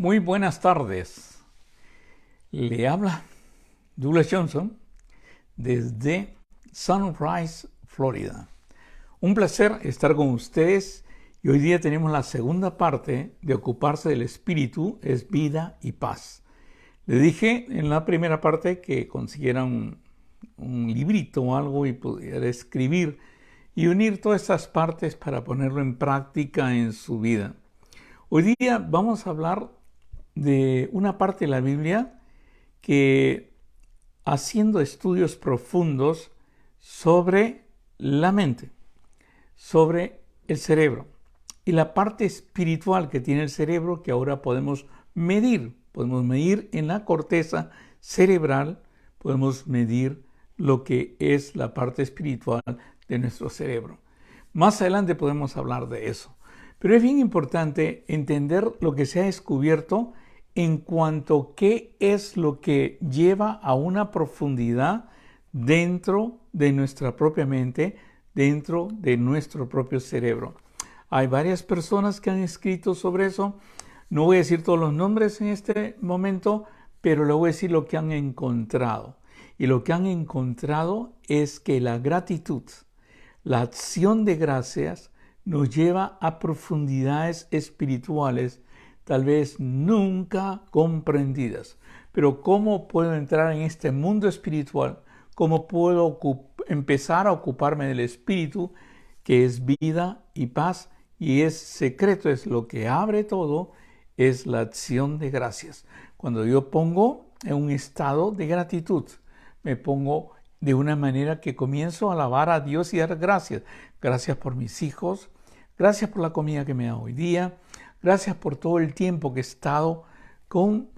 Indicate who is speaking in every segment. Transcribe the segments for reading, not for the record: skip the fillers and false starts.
Speaker 1: Muy buenas tardes. Le habla Douglas Johnson desde Sunrise, Florida. Un placer estar con ustedes y hoy día tenemos la segunda parte de ocuparse del espíritu, es vida y paz. Le dije en la primera parte que consiguieran un librito o algo y pudiera escribir y unir todas estas partes para ponerlo en práctica en su vida. Hoy día vamos a hablar de una parte de la Biblia que, haciendo estudios profundos sobre la mente, sobre el cerebro y la parte espiritual que tiene el cerebro, que ahora podemos medir en la corteza cerebral, podemos medir lo que es la parte espiritual de nuestro cerebro. Más adelante podemos hablar de eso. Pero es bien importante entender lo que se ha descubierto en cuanto a qué es lo que lleva a una profundidad dentro de nuestra propia mente, dentro de nuestro propio cerebro. Hay varias personas que han escrito sobre eso. No voy a decir todos los nombres en este momento, pero le voy a decir lo que han encontrado. Y lo que han encontrado es que la gratitud, la acción de gracias, nos lleva a profundidades espirituales tal vez nunca comprendidas. Pero ¿cómo puedo entrar en este mundo espiritual? ¿Cómo puedo empezar a ocuparme del espíritu, que es vida y paz? Y es secreto, es lo que abre todo, es la acción de gracias. Cuando yo pongo en un estado de gratitud, me pongo de una manera que comienzo a alabar a Dios y dar gracias. Gracias por mis hijos, gracias por la comida que me da hoy día, gracias por todo el tiempo que he estado con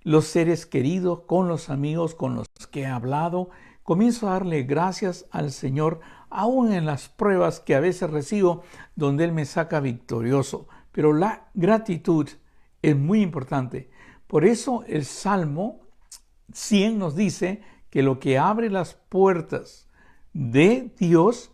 Speaker 1: los seres queridos, con los amigos con los que he hablado. Comienzo a darle gracias al Señor, aún en las pruebas que a veces recibo, donde Él me saca victorioso. Pero la gratitud es muy importante. Por eso el Salmo 100 nos dice que lo que abre las puertas de Dios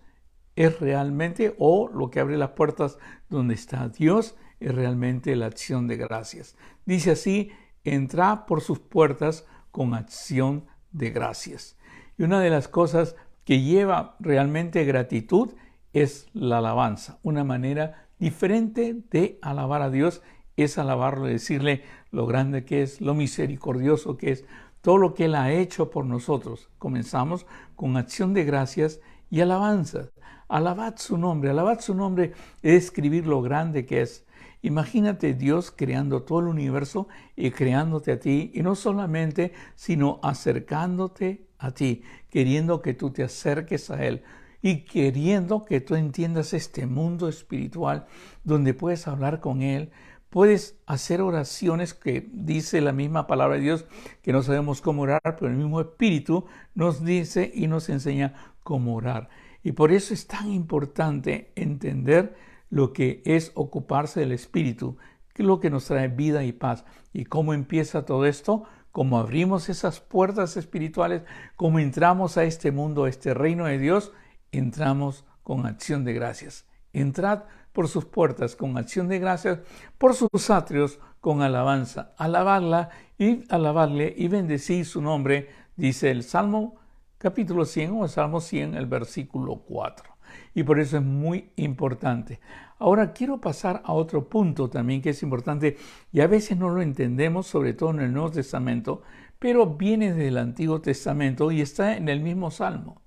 Speaker 1: es realmente, o lo que abre las puertas donde está Dios, es realmente la acción de gracias. Dice así: entra por sus puertas con acción de gracias. Y una de las cosas que lleva realmente gratitud es la alabanza. Una manera diferente de alabar a Dios es alabarlo, decirle lo grande que es, lo misericordioso que es, todo lo que Él ha hecho por nosotros. Comenzamos con acción de gracias y alabanza. Alabad su nombre es escribir lo grande que es. Imagínate Dios creando todo el universo y creándote a ti, y no solamente, sino acercándote a ti, queriendo que tú te acerques a Él y queriendo que tú entiendas este mundo espiritual donde puedes hablar con Él. Puedes hacer oraciones que dice la misma palabra de Dios, que no sabemos cómo orar, pero el mismo Espíritu nos dice y nos enseña cómo orar. Y por eso es tan importante entender lo que es ocuparse del Espíritu, que es lo que nos trae vida y paz. ¿Y cómo empieza todo esto? Cómo abrimos esas puertas espirituales, cómo entramos a este mundo, a este reino de Dios, entramos con acción de gracias. Entrad por sus puertas con acción de gracias, por sus atrios con alabanza. Alabarle y bendecir su nombre, dice el Salmo capítulo 100 o el Salmo 100, el versículo 4. Y por eso es muy importante. Ahora quiero pasar a otro punto también que es importante y a veces no lo entendemos, sobre todo en el Nuevo Testamento, pero viene del Antiguo Testamento y está en el mismo Salmo.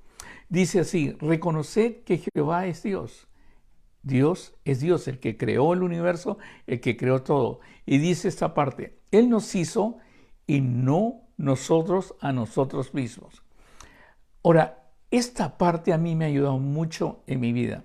Speaker 1: Dice así: reconoced que Jehová es Dios. Dios es Dios, el que creó el universo, el que creó todo. Y dice esta parte: Él nos hizo y no nosotros a nosotros mismos. Ahora, esta parte a mí me ha ayudado mucho en mi vida.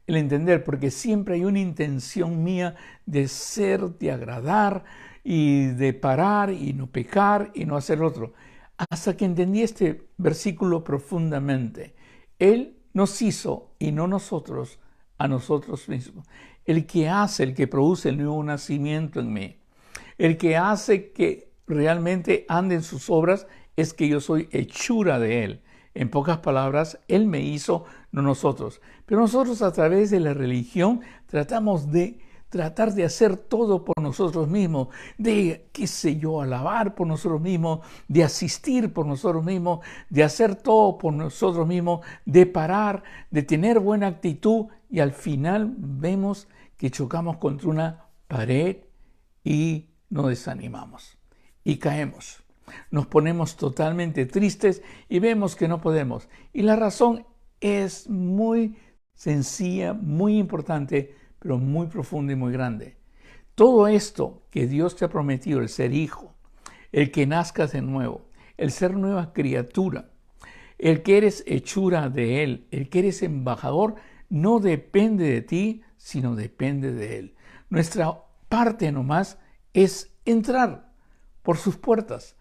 Speaker 1: El entender, porque siempre hay una intención mía de ser, de agradar y de parar y no pecar y no hacer otro. Hasta que entendí este versículo profundamente. Él nos hizo y no nosotros a nosotros mismos. El que hace, el que produce el nuevo nacimiento en mí. El que hace que realmente ande en sus obras es que yo soy hechura de Él. En pocas palabras, Él me hizo, no nosotros. Pero nosotros a través de la religión tratamos de tratar de hacer todo por nosotros mismos, de, qué sé yo, alabar por nosotros mismos, de asistir por nosotros mismos, de hacer todo por nosotros mismos, de parar, de tener buena actitud, y al final vemos que chocamos contra una pared y nos desanimamos y caemos. Nos ponemos totalmente tristes y vemos que no podemos. Y la razón es muy sencilla, muy importante, pero muy profunda y muy grande. Todo esto que Dios te ha prometido, el ser hijo, el que nazcas de nuevo, el ser nueva criatura, el que eres hechura de Él, el que eres embajador, no depende de ti, sino depende de Él. Nuestra parte nomás es entrar por sus puertas,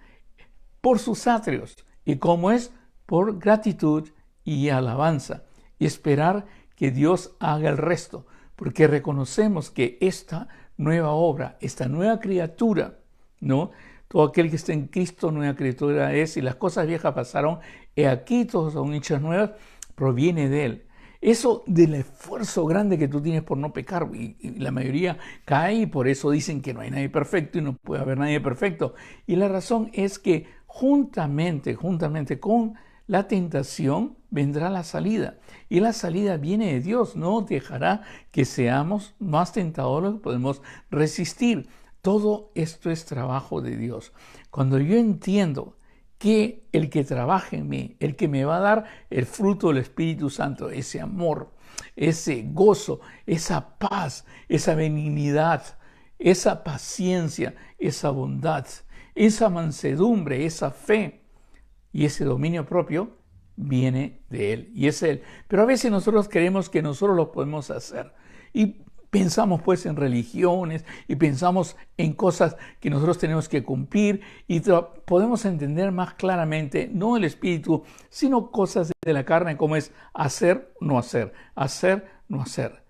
Speaker 1: por sus atrios, y como es, por gratitud y alabanza, y esperar que Dios haga el resto, porque reconocemos que esta nueva obra, esta nueva criatura, ¿no? Todo aquel que está en Cristo, nueva criatura es, y las cosas viejas pasaron, y aquí todos son hechas nuevas, proviene de Él. Eso del esfuerzo grande que tú tienes por no pecar, y la mayoría cae, y por eso dicen que no hay nadie perfecto y no puede haber nadie perfecto. Y la razón es que juntamente con la tentación vendrá la salida. Y la salida viene de Dios, no dejará que seamos más tentadores que podemos resistir. Todo esto es trabajo de Dios. Cuando yo entiendo que el que trabaja en mí, el que me va a dar el fruto del Espíritu Santo, ese amor, ese gozo, esa paz, esa benignidad, esa paciencia, esa bondad, esa mansedumbre, esa fe y ese dominio propio, viene de Él y es Él. Pero a veces nosotros creemos que nosotros lo podemos hacer y pensamos pues en religiones y pensamos en cosas que nosotros tenemos que cumplir y podemos entender más claramente, no el Espíritu, sino cosas de la carne como es hacer, no hacer, hacer, no hacer.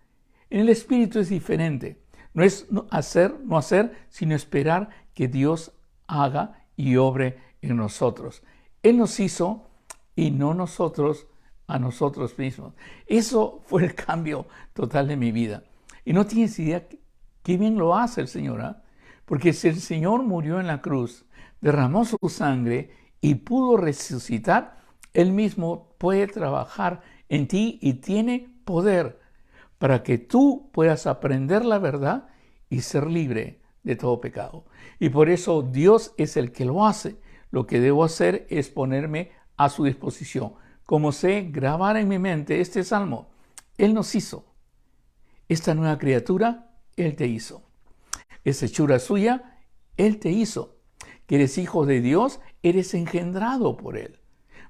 Speaker 1: En el Espíritu es diferente. No es hacer, no hacer, sino esperar que Dios haga y obre en nosotros. Él nos hizo y no nosotros a nosotros mismos. Eso fue el cambio total de mi vida. Y no tienes idea qué bien lo hace el Señor, ¿eh? Porque si el Señor murió en la cruz, derramó su sangre y pudo resucitar, Él mismo puede trabajar en ti y tiene poder para que tú puedas aprender la verdad y ser libre de todo pecado. Y por eso Dios es el que lo hace. Lo que debo hacer es ponerme a su disposición. Como sé grabar en mi mente este salmo, Él nos hizo. Esta nueva criatura, Él te hizo. Es hechura suya, Él te hizo. Que eres hijo de Dios, eres engendrado por Él.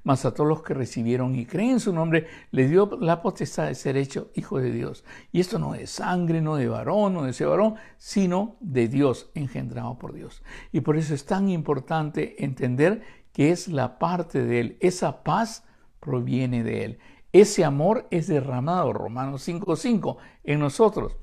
Speaker 1: Mas a todos los que recibieron y creen en su nombre, le dio la potestad de ser hecho hijo de Dios. Y esto no de sangre, no de varón, no de ese varón, sino de Dios, engendrado por Dios. Y por eso es tan importante entender que es la parte de Él. Esa paz proviene de Él. Ese amor es derramado, Romanos 5:5, en nosotros.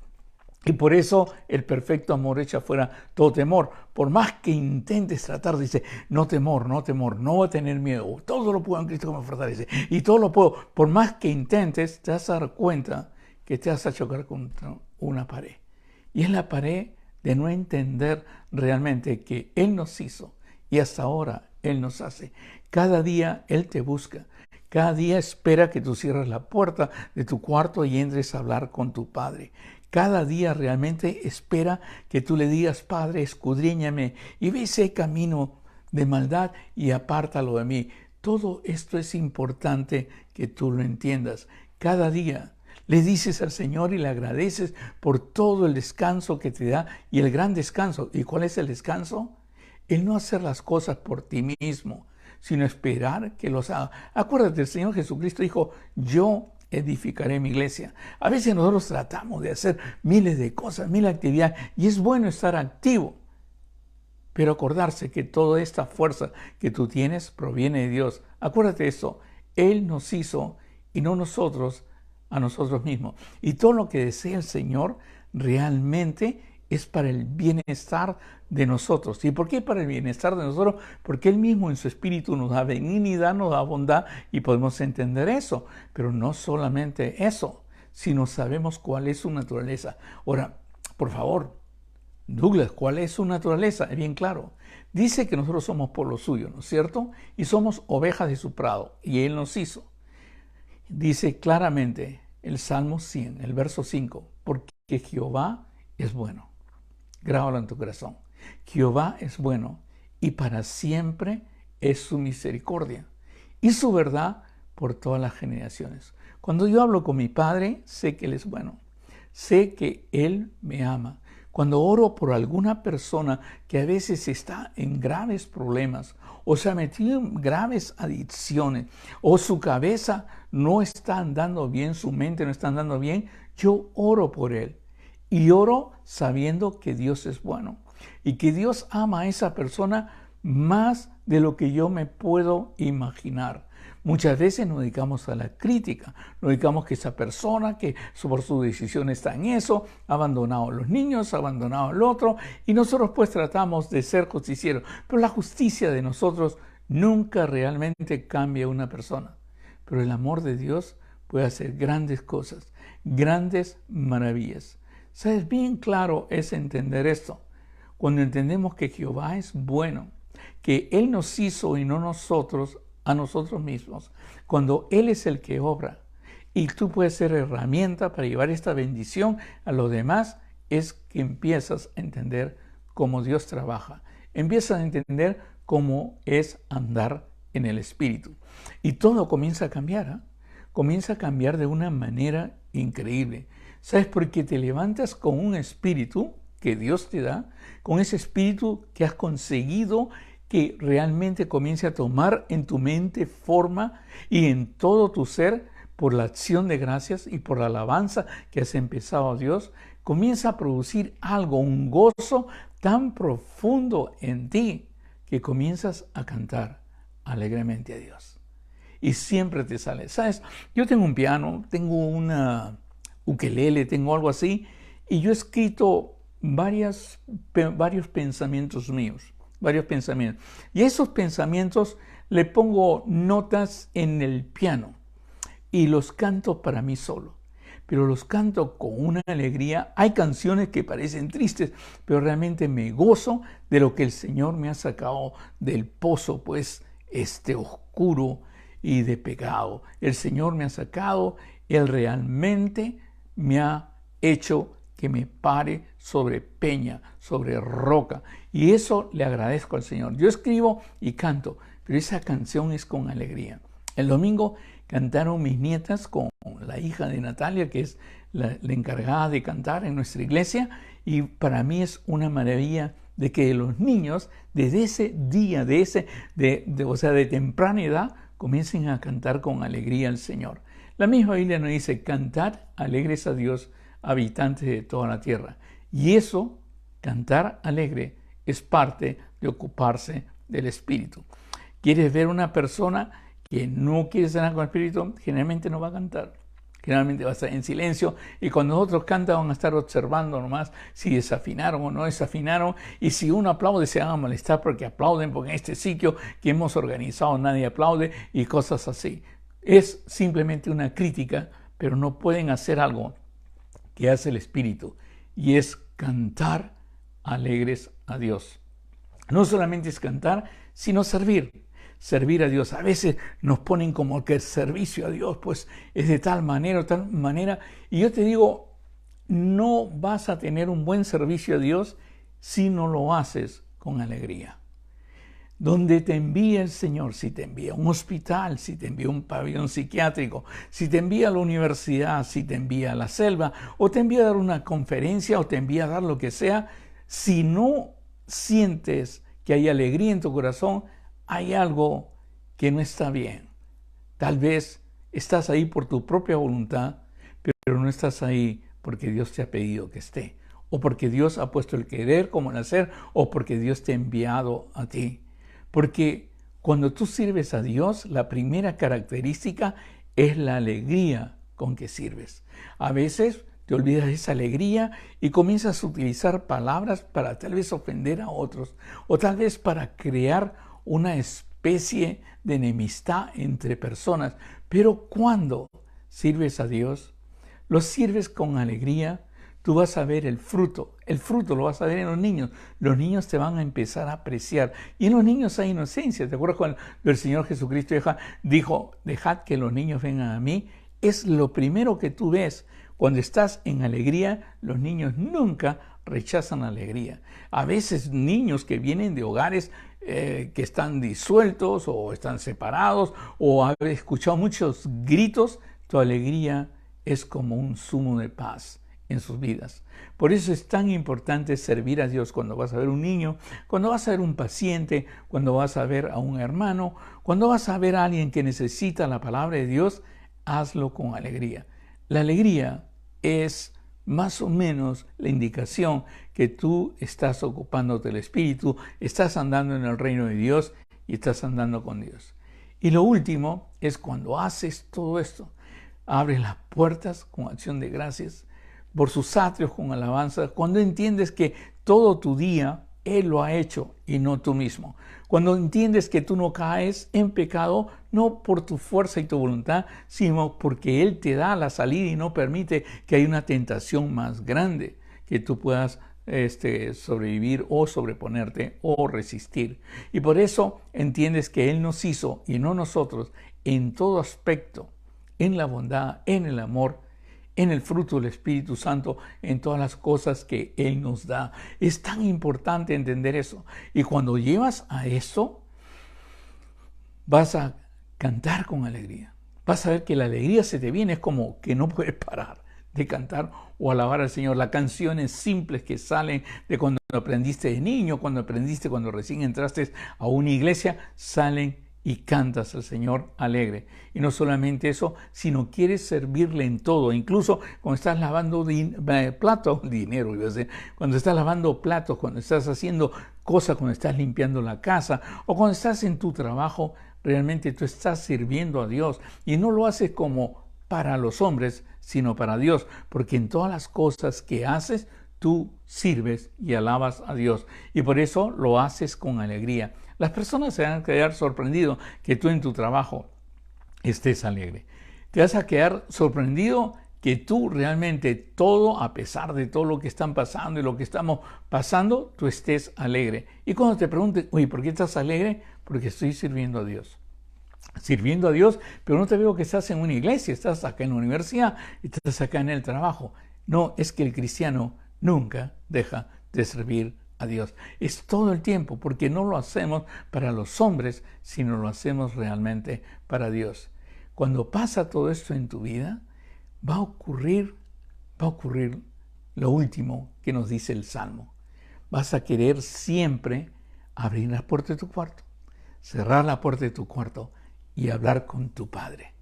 Speaker 1: Y por eso el perfecto amor echa fuera todo temor. Por más que intentes tratar, dice, no temor, no temor, no voy a tener miedo. Todo lo puedo en Cristo que me fortalece. Y todo lo puedo. Por más que intentes, te vas a dar cuenta que te vas a chocar contra una pared. Y es la pared de no entender realmente que Él nos hizo. Y hasta ahora Él nos hace. Cada día Él te busca. Cada día espera que tú cierres la puerta de tu cuarto y entres a hablar con tu Padre. Cada día realmente espera que tú le digas, Padre, escudriñame y ve ese camino de maldad y apártalo de mí. Todo esto es importante que tú lo entiendas. Cada día le dices al Señor y le agradeces por todo el descanso que te da y el gran descanso. ¿Y cuál es el descanso? El no hacer las cosas por ti mismo, sino esperar que los haga. Acuérdate, el Señor Jesucristo dijo, yo edificaré mi iglesia. A veces nosotros tratamos de hacer miles de cosas, miles de actividades, y es bueno estar activo, pero acordarse que toda esta fuerza que tú tienes proviene de Dios. Acuérdate de eso, Él nos hizo y no nosotros a nosotros mismos. Y todo lo que desea el Señor realmente es para el bienestar de nosotros. ¿Y por qué para el bienestar de nosotros? Porque Él mismo en su espíritu nos da benignidad, nos da bondad y podemos entender eso. Pero no solamente eso, sino sabemos cuál es su naturaleza. Ahora, Por favor, Douglas, ¿cuál es su naturaleza? Es bien claro. Dice que nosotros somos pueblo suyo, ¿no es cierto? Y somos ovejas de su prado, y Él nos hizo. Dice claramente el Salmo 100, el verso 5, porque Jehová es bueno. Grábalo en tu corazón. Jehová es bueno, y para siempre es su misericordia, y su verdad por todas las generaciones. Cuando yo hablo con mi Padre, sé que Él es bueno. Sé que Él me ama. Cuando oro por alguna persona que a veces está en graves problemas o se ha metido en graves adicciones o su cabeza no está andando bien, su mente no está andando bien, yo oro por él. Y oro sabiendo que Dios es bueno y que Dios ama a esa persona más de lo que yo me puedo imaginar. Muchas veces nos dedicamos a la crítica, nos dedicamos que esa persona que por su decisión está en eso, ha abandonado a los niños, ha abandonado al otro, y nosotros pues tratamos de ser justicieros. Pero la justicia de nosotros nunca realmente cambia a una persona. Pero el amor de Dios puede hacer grandes cosas, grandes maravillas. ¿Sabes? Bien claro es entender esto. Cuando entendemos que Jehová es bueno, que Él nos hizo y no nosotros a nosotros mismos, cuando Él es el que obra y tú puedes ser herramienta para llevar esta bendición a los demás, es que empiezas a entender cómo Dios trabaja, empiezas a entender cómo es andar en el Espíritu y todo comienza a cambiar, ¿eh? Comienza a cambiar de una manera increíble. ¿Sabes? Porque te levantas con un espíritu que Dios te da, con ese espíritu que has conseguido que realmente comience a tomar en tu mente forma y en todo tu ser por la acción de gracias y por la alabanza que has empezado a Dios, comienza a producir algo, un gozo tan profundo en ti que comienzas a cantar alegremente a Dios. Y siempre te sale. ¿Sabes? Yo tengo un piano, tengo una ukelele, tengo algo así, y yo he escrito varios pensamientos míos. Varios pensamientos. Y a esos pensamientos le pongo notas en el piano y los canto para mí solo. Pero los canto con una alegría. Hay canciones que parecen tristes, pero realmente me gozo de lo que el Señor me ha sacado del pozo, pues, oscuro y de pecado. El Señor me ha sacado, Él realmente me ha hecho que me pare sobre peña, sobre roca. Y eso le agradezco al Señor. Yo escribo y canto, pero esa canción es con alegría. El domingo cantaron mis nietas con la hija de Natalia, que es la encargada de cantar en nuestra iglesia. Y para mí es una maravilla de que los niños, desde ese día, de temprana edad, comiencen a cantar con alegría al Señor. La misma Biblia nos dice, cantad alegres a Dios, habitantes de toda la tierra. Y eso, cantar alegre, es parte de ocuparse del Espíritu. ¿Quieres ver una persona que no quiere cenar con el Espíritu? Generalmente no va a cantar. Generalmente va a estar en silencio y cuando otros cantan van a estar observando nomás si desafinaron o no desafinaron. Y si uno aplaude se van a molestar porque aplauden, porque en este sitio que hemos organizado nadie aplaude y cosas así. Es simplemente una crítica, pero no pueden hacer algo que hace el Espíritu, y es cantar alegres a Dios. No solamente es cantar, sino servir a Dios. A veces nos ponen como que el servicio a Dios pues es de tal manera, y yo te digo, no vas a tener un buen servicio a Dios si no lo haces con alegría. Donde te envía el Señor, si te envía a un hospital, si te envía a un pabellón psiquiátrico, si te envía a la universidad, si te envía a la selva, o te envía a dar una conferencia, o te envía a dar lo que sea, si no sientes que hay alegría en tu corazón, hay algo que no está bien. Tal vez estás ahí por tu propia voluntad, pero no estás ahí porque Dios te ha pedido que esté, o porque Dios ha puesto el querer como el hacer, o porque Dios te ha enviado a ti. Porque cuando tú sirves a Dios, la primera característica es la alegría con que sirves. A veces te olvidas de esa alegría y comienzas a utilizar palabras para tal vez ofender a otros o tal vez para crear una especie de enemistad entre personas. Pero cuando sirves a Dios, lo sirves con alegría, tú vas a ver el fruto lo vas a ver en los niños te van a empezar a apreciar, y en los niños hay inocencia. ¿Te acuerdas cuando el Señor Jesucristo dijo, dejad que los niños vengan a mí? Es lo primero que tú ves. Cuando estás en alegría, los niños nunca rechazan la alegría. A veces niños que vienen de hogares que están disueltos o están separados o han escuchado muchos gritos, tu alegría es como un zumo de paz en sus vidas. Por eso es tan importante servir a Dios cuando vas a ver un niño, cuando vas a ver un paciente, cuando vas a ver a un hermano, cuando vas a ver a alguien que necesita la palabra de Dios, hazlo con alegría. La alegría es más o menos la indicación que tú estás ocupándote del Espíritu, estás andando en el reino de Dios y estás andando con Dios. Y lo último es cuando haces todo esto, abres las puertas con acción de gracias, por sus atrios con alabanza, cuando entiendes que todo tu día Él lo ha hecho y no tú mismo. Cuando entiendes que tú no caes en pecado, no por tu fuerza y tu voluntad, sino porque Él te da la salida y no permite que haya una tentación más grande que tú puedas sobrevivir o sobreponerte o resistir. Y por eso entiendes que Él nos hizo y no nosotros en todo aspecto, en la bondad, en el amor, en el fruto del Espíritu Santo, en todas las cosas que Él nos da. Es tan importante entender eso. Y cuando llevas a eso, vas a cantar con alegría. Vas a ver que la alegría se te viene, es como que no puedes parar de cantar o alabar al Señor. Las canciones simples que salen de cuando aprendiste de niño, cuando recién entraste a una iglesia, salen y cantas al Señor alegre. Y no solamente eso, sino quieres servirle en todo. Incluso cuando estás lavando platos, cuando estás lavando platos, cuando estás haciendo cosas, cuando estás limpiando la casa o cuando estás en tu trabajo, realmente tú estás sirviendo a Dios. Y no lo haces como para los hombres, sino para Dios. Porque en todas las cosas que haces, tú sirves y alabas a Dios. Y por eso lo haces con alegría. Las personas se van a quedar sorprendidos que tú en tu trabajo estés alegre. Te vas a quedar sorprendido que tú realmente todo, a pesar de todo lo que están pasando y lo que estamos pasando, tú estés alegre. Y cuando te pregunten, oye, ¿por qué estás alegre? Porque estoy sirviendo a Dios. Sirviendo a Dios, pero no te veo que estás en una iglesia, estás acá en la universidad, estás acá en el trabajo. No, es que el cristiano nunca deja de servir a Dios. Es todo el tiempo, porque no lo hacemos para los hombres, sino lo hacemos realmente para Dios. Cuando pasa todo esto en tu vida, va a ocurrir lo último que nos dice el Salmo. Vas a querer siempre abrir la puerta de tu cuarto, cerrar la puerta de tu cuarto y hablar con tu Padre.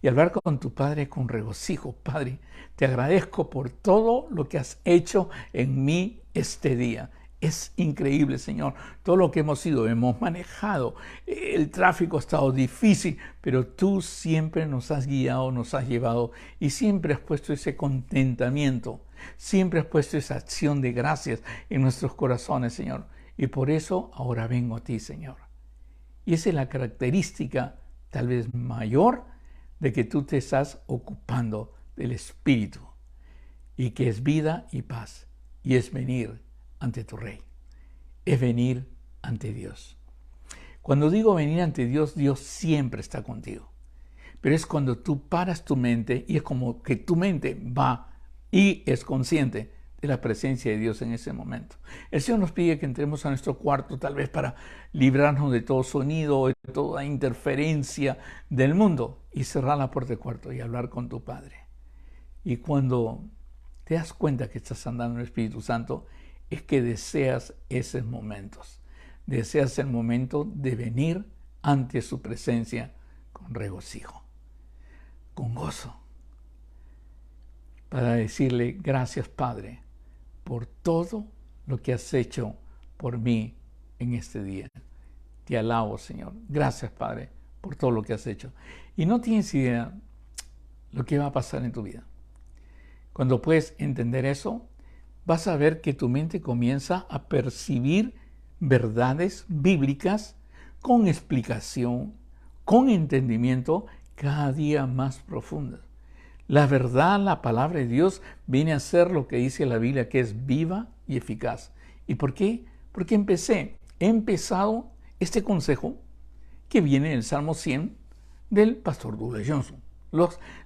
Speaker 1: Y hablar con tu Padre con regocijo. Padre, te agradezco por todo lo que has hecho en mí este día. Es increíble, Señor, todo lo que hemos manejado. El tráfico ha estado difícil, pero tú siempre nos has guiado, nos has llevado y siempre has puesto ese contentamiento, siempre has puesto esa acción de gracias en nuestros corazones, Señor. Y por eso ahora vengo a ti, Señor. Y esa es la característica tal vez mayor de que tú te estás ocupando del Espíritu y que es vida y paz y es venir ante tu Rey, es venir ante Dios. Cuando digo venir ante Dios, Dios siempre está contigo, pero es cuando tú paras tu mente y es como que tu mente va y es consciente de la presencia de Dios en ese momento. El Señor nos pide que entremos a nuestro cuarto tal vez para librarnos de todo sonido, de toda interferencia del mundo y cerrar la puerta del cuarto y hablar con tu Padre. Y cuando te das cuenta que estás andando en el Espíritu Santo, es que deseas esos momentos. Deseas el momento de venir ante su presencia con regocijo, con gozo, para decirle gracias, Padre, por todo lo que has hecho por mí en este día. Te alabo, Señor. Gracias, Padre, por todo lo que has hecho. Y no tienes idea lo que va a pasar en tu vida. Cuando puedes entender eso, vas a ver que tu mente comienza a percibir verdades bíblicas con explicación, con entendimiento, cada día más profundas. La verdad, la palabra de Dios viene a ser lo que dice la Biblia, que es viva y eficaz. ¿Y por qué? Porque he empezado este consejo que viene en el Salmo 100 del pastor Douglas Johnson.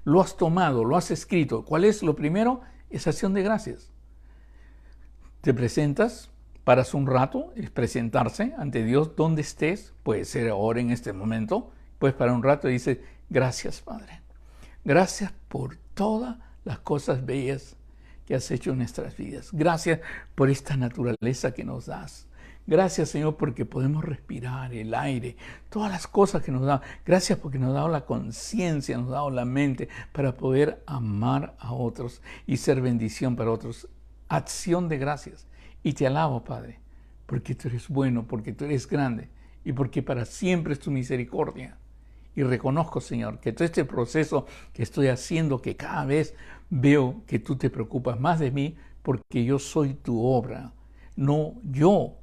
Speaker 1: Lo has tomado, lo has escrito. ¿Cuál es lo primero? Es acción de gracias. Te presentas, paras un rato, es presentarse ante Dios donde estés, puede ser ahora en este momento, puedes parar un rato y dices, gracias Padre, gracias por todas las cosas bellas que has hecho en nuestras vidas, gracias por esta naturaleza que nos das, gracias Señor porque podemos respirar el aire, todas las cosas que nos da, gracias porque nos ha dado la conciencia, nos ha dado la mente para poder amar a otros y ser bendición para otros. Acción de gracias. Y te alabo, Padre, porque tú eres bueno, porque tú eres grande y porque para siempre es tu misericordia. Y reconozco, Señor, que todo este proceso que estoy haciendo, que cada vez veo que tú te preocupas más de mí, porque yo soy tu obra. Yo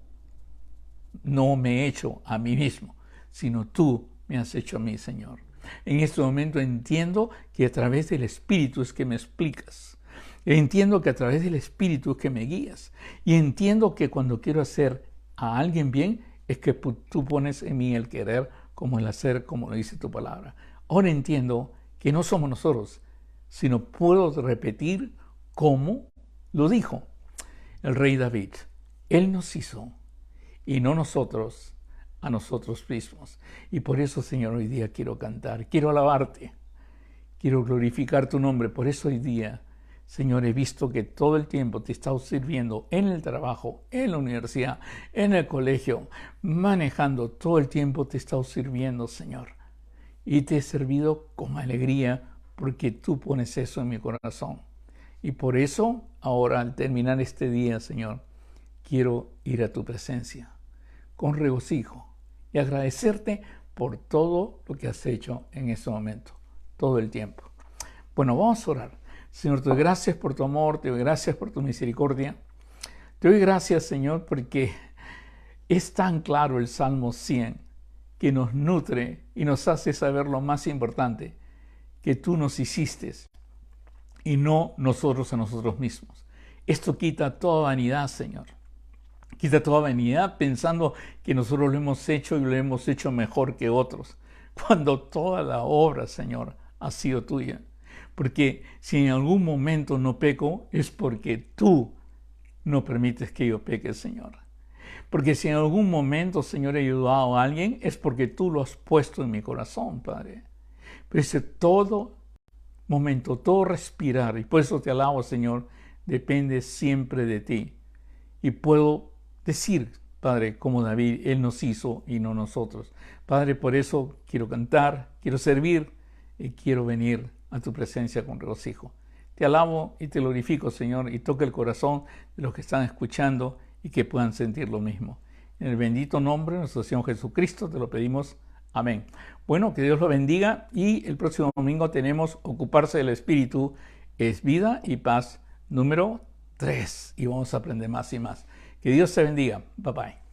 Speaker 1: no me he hecho a mí mismo, sino tú me has hecho a mí, Señor. En este momento entiendo que a través del Espíritu es que me explicas. Entiendo que a través del Espíritu es que me guías. Y entiendo que cuando quiero hacer a alguien bien, es que tú pones en mí el querer como el hacer, como lo dice tu palabra. Ahora entiendo que no somos nosotros, sino puedo repetir como lo dijo el rey David. Él nos hizo y no nosotros a nosotros mismos. Y por eso, Señor, hoy día quiero cantar, quiero alabarte, quiero glorificar tu nombre. Por eso hoy día, Señor, he visto que todo el tiempo te he estado sirviendo en el trabajo, en la universidad, en el colegio, manejando, todo el tiempo te he estado sirviendo, Señor. Y te he servido con alegría porque tú pones eso en mi corazón. Y por eso, ahora al terminar este día, Señor, quiero ir a tu presencia con regocijo y agradecerte por todo lo que has hecho en este momento, todo el tiempo. Bueno, vamos a orar. Señor, te doy gracias por tu amor, te doy gracias por tu misericordia. Te doy gracias, Señor, porque es tan claro el Salmo 100 que nos nutre y nos hace saber lo más importante, que tú nos hiciste y no nosotros a nosotros mismos. Esto quita toda vanidad, Señor. Quita toda vanidad pensando que nosotros lo hemos hecho y lo hemos hecho mejor que otros, cuando toda la obra, Señor, ha sido tuya. Porque si en algún momento no peco, es porque tú no permites que yo peque, Señor. Porque si en algún momento, Señor, he ayudado a alguien, es porque tú lo has puesto en mi corazón, Padre. Pero ese todo momento, todo respirar, y por eso te alabo, Señor, depende siempre de ti. Y puedo decir, Padre, como David, Él nos hizo y no nosotros. Padre, por eso quiero cantar, quiero servir y quiero venir a tu presencia con regocijo. Te alabo y te glorifico, Señor, y toca el corazón de los que están escuchando y que puedan sentir lo mismo. En el bendito nombre de nuestro Señor Jesucristo te lo pedimos. Amén. Bueno, que Dios lo bendiga y el próximo domingo tenemos Ocuparse del Espíritu, es vida y paz número 3 y vamos a aprender más y más. Que Dios te bendiga. Bye bye.